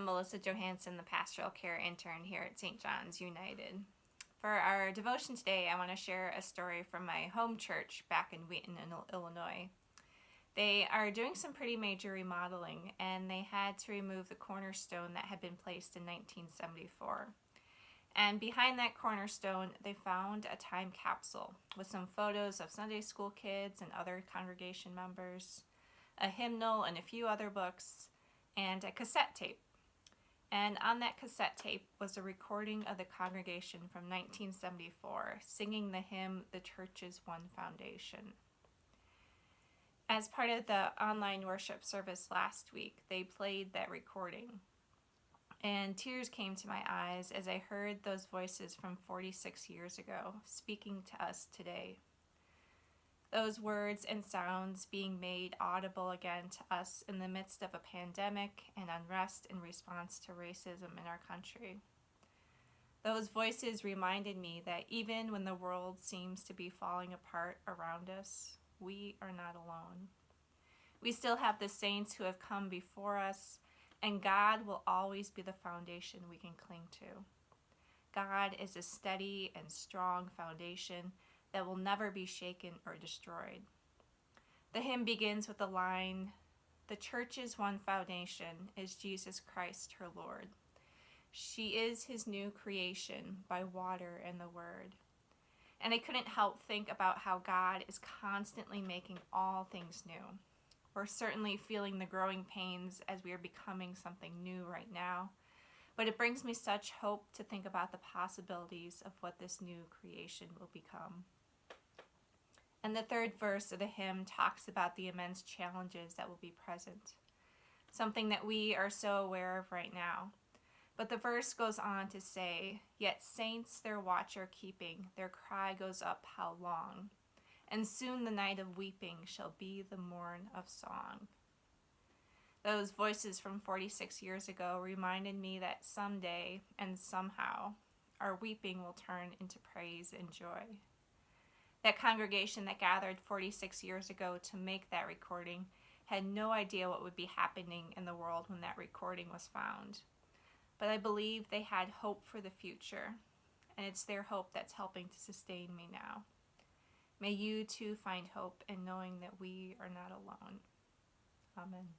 I'm Melissa Johansson, the pastoral care intern here at St. John's United. For our devotion today, I want to share a story from my home church back in Wheaton, Illinois. They are doing some pretty major remodeling, and they had to remove the cornerstone that had been placed in 1974. And behind that cornerstone, they found a time capsule with some photos of Sunday school kids and other congregation members, a hymnal and a few other books, and a cassette tape. And on that cassette tape was a recording of the congregation from 1974 singing the hymn, "The Church is One Foundation." As part of the online worship service last week, they played that recording. And tears came to my eyes as I heard those voices from 46 years ago speaking to us today. Those words and sounds being made audible again to us in the midst of a pandemic and unrest in response to racism in our country. Those voices reminded me that even when the world seems to be falling apart around us, we are not alone. We still have the saints who have come before us, and God will always be the foundation we can cling to. God is a steady and strong foundation that will never be shaken or destroyed. The hymn begins with the line, "The church's one foundation is Jesus Christ, her Lord. She is his new creation by water and the word." And I couldn't help think about how God is constantly making all things new. We're certainly feeling the growing pains as we are becoming something new right now, but it brings me such hope to think about the possibilities of what this new creation will become. And the third verse of the hymn talks about the immense challenges that will be present, something that we are so aware of right now. But the verse goes on to say, "Yet saints their watch are keeping, their cry goes up how long, and soon the night of weeping shall be the morn of song." Those voices from 46 years ago reminded me that someday and somehow our weeping will turn into praise and joy. That congregation that gathered 46 years ago to make that recording had no idea what would be happening in the world when that recording was found. But I believe they had hope for the future, and it's their hope that's helping to sustain me now. May you too find hope in knowing that we are not alone. Amen.